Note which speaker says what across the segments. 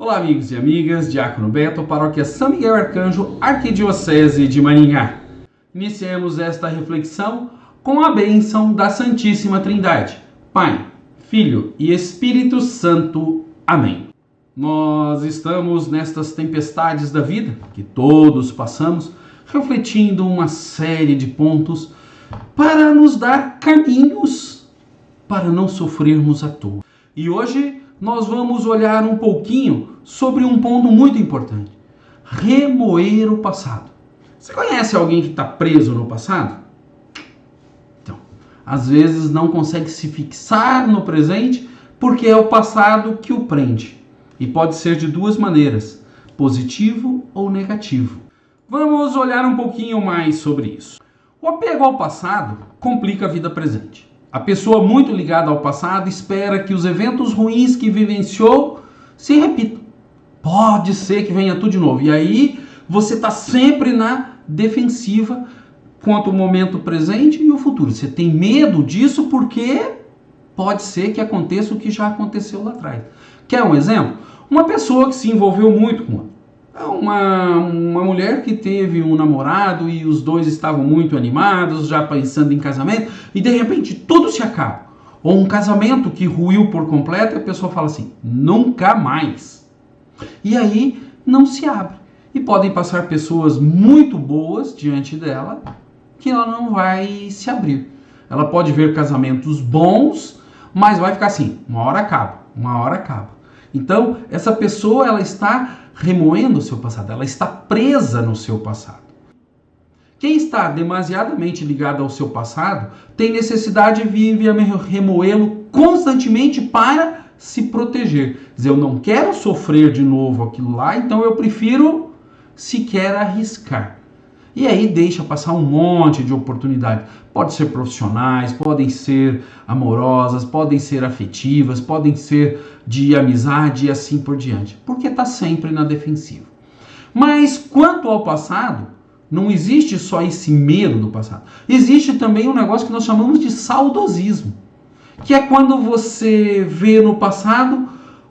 Speaker 1: Olá, amigos e amigas, Diácono Beto, Paróquia São Miguel Arcanjo, Arquidiocese de Maringá. Iniciemos esta reflexão com a bênção da Santíssima Trindade, Pai, Filho e Espírito Santo. Amém. Nós estamos nestas tempestades da vida, que todos passamos, refletindo uma série de pontos para nos dar caminhos para não sofrermos à toa. E hoje nós vamos olhar um pouquinho sobre um ponto muito importante: remoer o passado. Você conhece alguém que está preso no passado? Então, às vezes não consegue se fixar no presente porque é o passado que o prende. E pode ser de duas maneiras, positivo ou negativo. Vamos olhar um pouquinho mais sobre isso. O apego ao passado complica a vida presente. A pessoa muito ligada ao passado espera que os eventos ruins que vivenciou se repitam. Pode ser que venha tudo de novo. E aí você está sempre na defensiva quanto ao momento presente e o futuro. Você tem medo disso porque pode ser que aconteça o que já aconteceu lá atrás. Quer um exemplo? Uma pessoa que se envolveu muito com uma mulher que teve um namorado e os dois estavam muito animados, já pensando em casamento, e de repente tudo se acaba. Ou um casamento que ruiu por completo e a pessoa fala assim, nunca mais. E aí não se abre. E podem passar pessoas muito boas diante dela que ela não vai se abrir. Ela pode ver casamentos bons, mas vai ficar assim, uma hora acaba, uma hora acaba. Então, essa pessoa ela está remoendo o seu passado, ela está presa no seu passado. Quem está demasiadamente ligado ao seu passado tem necessidade de viver remoê-lo constantemente para se proteger. Dizer, eu não quero sofrer de novo aquilo lá, então eu prefiro sequer arriscar. E aí deixa passar um monte de oportunidades. Pode ser profissionais, podem ser amorosas, podem ser afetivas, podem ser de amizade e assim por diante. Porque está sempre na defensiva. Mas quanto ao passado, não existe só esse medo do passado. Existe também um negócio que nós chamamos de saudosismo. Que é quando você vê no passado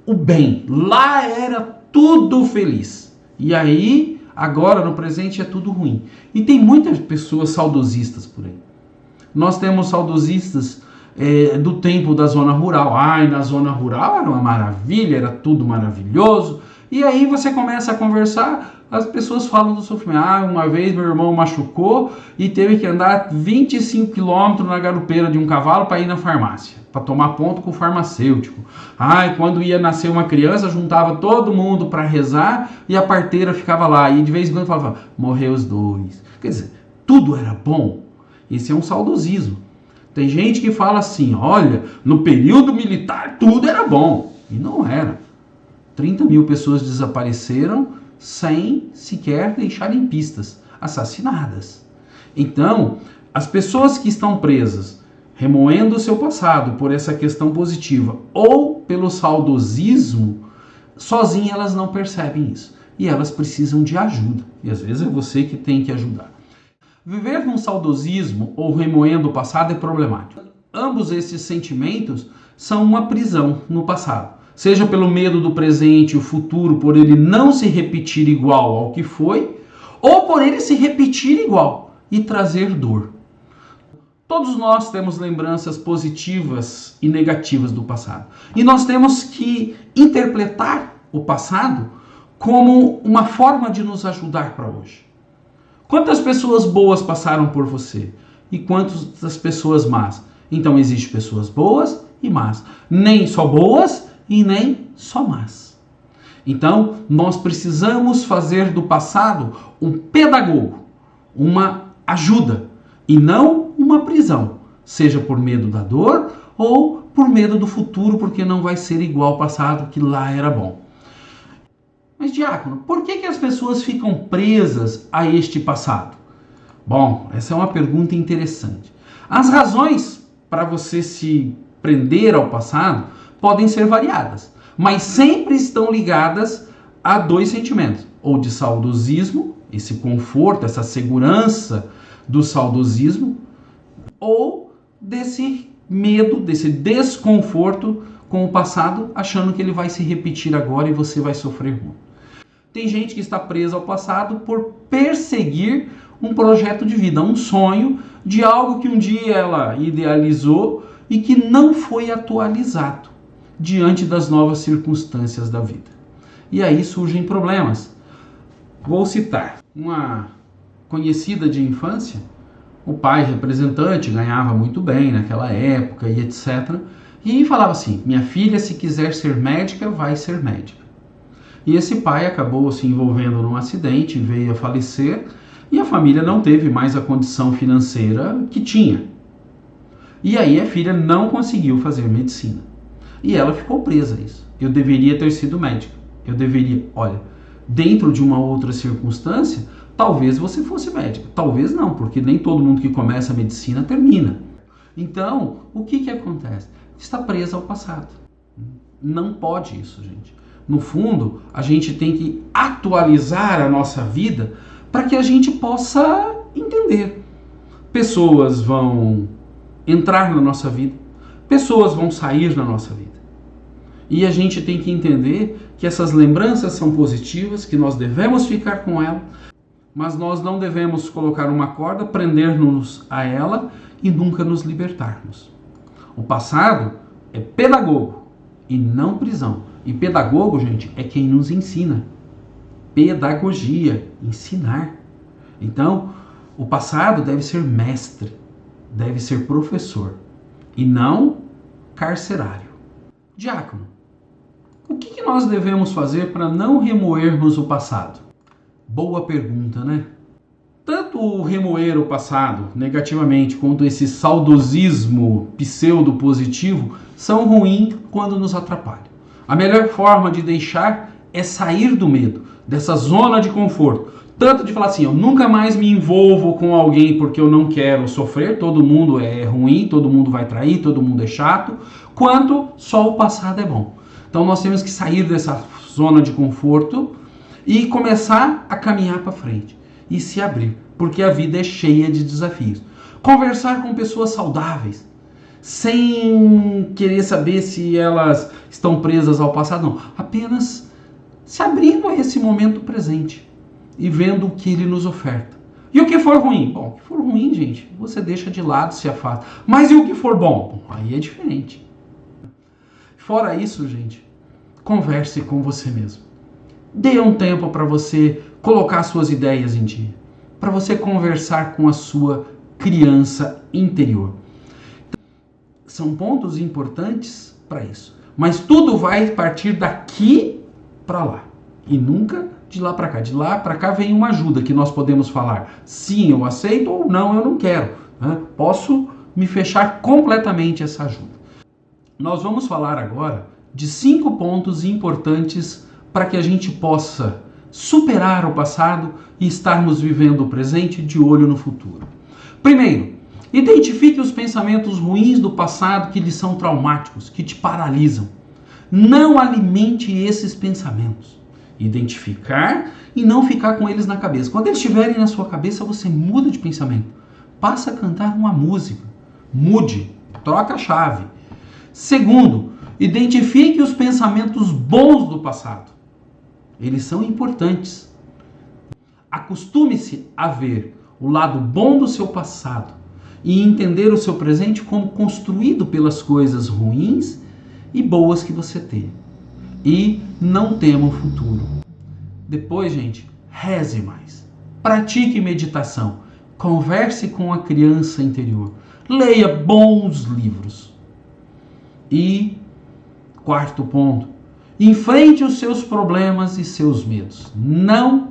Speaker 1: o bem. Lá era tudo feliz. E aí agora no presente é tudo ruim. E tem muitas pessoas saudosistas por aí. Nós temos saudosistas do tempo da zona rural. Ai, na zona rural era uma maravilha, era tudo maravilhoso. E aí você começa a conversar, as pessoas falam do sofrimento. Ah, uma vez meu irmão machucou e teve que andar 25 quilômetros na garupeira de um cavalo para ir na farmácia, para tomar ponto com o farmacêutico. Ai, quando ia nascer uma criança, juntava todo mundo para rezar e a parteira ficava lá. E de vez em quando falava, morreu os dois. Quer dizer, tudo era bom. Esse é um saudosismo. Tem gente que fala assim, olha, no período militar tudo era bom. E não era. 30 mil pessoas desapareceram sem sequer deixarem pistas, assassinadas. Então, as pessoas que estão presas, remoendo o seu passado por essa questão positiva ou pelo saudosismo, sozinhas elas não percebem isso. E elas precisam de ajuda. E às vezes é você que tem que ajudar. Viver num saudosismo ou remoendo o passado é problemático. Ambos esses sentimentos são uma prisão no passado. Seja pelo medo do presente e o futuro, por ele não se repetir igual ao que foi, ou por ele se repetir igual e trazer dor. Todos nós temos lembranças positivas e negativas do passado. E nós temos que interpretar o passado como uma forma de nos ajudar para hoje. Quantas pessoas boas passaram por você? E quantas pessoas más? Então, existem pessoas boas e más. Nem só boas e nem só más. Então, nós precisamos fazer do passado um pedagogo, uma ajuda, e não uma prisão, seja por medo da dor ou por medo do futuro, porque não vai ser igual ao passado, que lá era bom. Mas, diácono, por que as pessoas ficam presas a este passado? Bom, essa é uma pergunta interessante. As razões para você se prender ao passado podem ser variadas, mas sempre estão ligadas a dois sentimentos, ou de saudosismo, esse conforto, essa segurança do saudosismo, ou desse medo, desse desconforto com o passado, achando que ele vai se repetir agora e você vai sofrer muito. Tem gente que está presa ao passado por perseguir um projeto de vida, um sonho de algo que um dia ela idealizou e que não foi atualizado diante das novas circunstâncias da vida. E aí surgem problemas. Vou citar uma conhecida de infância. O pai representante ganhava muito bem naquela época e etc. E falava assim: minha filha, se quiser ser médica, vai ser médica. E esse pai acabou se envolvendo num acidente, veio a falecer, e a família não teve mais a condição financeira que tinha. E aí a filha não conseguiu fazer medicina. E ela ficou presa a isso. Eu deveria ter sido médica. Eu deveria, olha, dentro de uma outra circunstância, talvez você fosse médica. Talvez não, porque nem todo mundo que começa a medicina termina. Então, o que acontece? Está presa ao passado. Não pode isso, gente. No fundo, a gente tem que atualizar a nossa vida para que a gente possa entender. Pessoas vão entrar na nossa vida, pessoas vão sair da nossa vida. E a gente tem que entender que essas lembranças são positivas, que nós devemos ficar com ela, mas nós não devemos colocar uma corda, prender-nos a ela e nunca nos libertarmos. O passado é pedagogo e não prisão. E pedagogo, gente, é quem nos ensina. Pedagogia, ensinar. Então, o passado deve ser mestre, deve ser professor e não carcerário. Diácono, o que nós devemos fazer para não remoermos o passado? Boa pergunta, né? Tanto o remoer o passado negativamente quanto esse saudosismo pseudo-positivo são ruins quando nos atrapalham. A melhor forma de deixar é sair do medo, dessa zona de conforto. Tanto de falar assim, eu nunca mais me envolvo com alguém porque eu não quero sofrer, todo mundo é ruim, todo mundo vai trair, todo mundo é chato, quanto só o passado é bom. Então nós temos que sair dessa zona de conforto e começar a caminhar para frente e se abrir, porque a vida é cheia de desafios. Conversar com pessoas saudáveis, sem querer saber se elas estão presas ao passado, não. Apenas se abrindo a esse momento presente e vendo o que ele nos oferta. E o que for ruim? Bom, o que for ruim, gente, você deixa de lado, se afasta. Mas e o que for bom? Bom, aí é diferente. Fora isso, gente, converse com você mesmo. Dê um tempo para você colocar suas ideias em dia, para você conversar com a sua criança interior. São pontos importantes para isso. Mas tudo vai partir daqui para lá e nunca de lá para cá. De lá para cá vem uma ajuda que nós podemos falar. Sim, eu aceito, ou não, eu não quero. Posso me fechar completamente essa ajuda. Nós vamos falar agora de 5 pontos importantes para que a gente possa superar o passado e estarmos vivendo o presente de olho no futuro. Primeiro, identifique os pensamentos ruins do passado que lhe são traumáticos, que te paralisam. Não alimente esses pensamentos. Identificar e não ficar com eles na cabeça. Quando eles estiverem na sua cabeça, você muda de pensamento. Passa a cantar uma música. Mude, troca a chave. Segundo, identifique os pensamentos bons do passado. Eles são importantes. Acostume-se a ver o lado bom do seu passado e entender o seu presente como construído pelas coisas ruins e boas que você tem. E não tema o futuro. Depois, gente, reze mais. Pratique meditação. Converse com a criança interior. Leia bons livros. E, quarto ponto, enfrente os seus problemas e seus medos. Não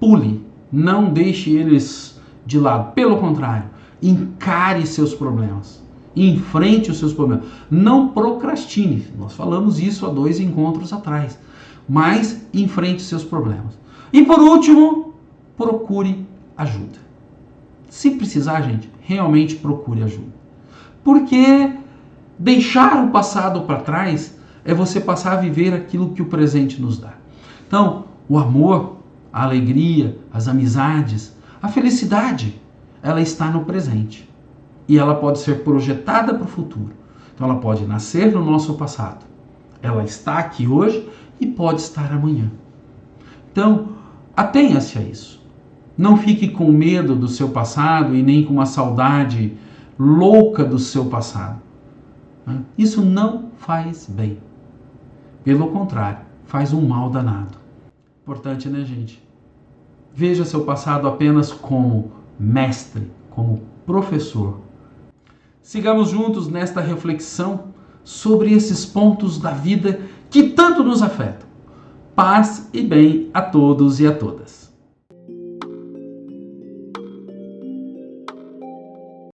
Speaker 1: pule, não deixe eles de lado. Pelo contrário, encare seus problemas. Enfrente os seus problemas. Não procrastine. Nós falamos isso há 2 encontros atrás. Mas enfrente os seus problemas. E por último, procure ajuda. Se precisar, gente, realmente procure ajuda. Porque deixar o passado para trás é você passar a viver aquilo que o presente nos dá. Então, o amor, a alegria, as amizades, a felicidade, ela está no presente. E ela pode ser projetada para o futuro. Então ela pode nascer no nosso passado, ela está aqui hoje e pode estar amanhã. Então, atenha-se a isso. Não fique com medo do seu passado e nem com uma saudade louca do seu passado. Isso não faz bem. Pelo contrário, faz um mal danado. Importante, né, gente? Veja seu passado apenas como mestre, como professor. Sigamos juntos nesta reflexão sobre esses pontos da vida que tanto nos afetam. Paz e bem a todos e a todas.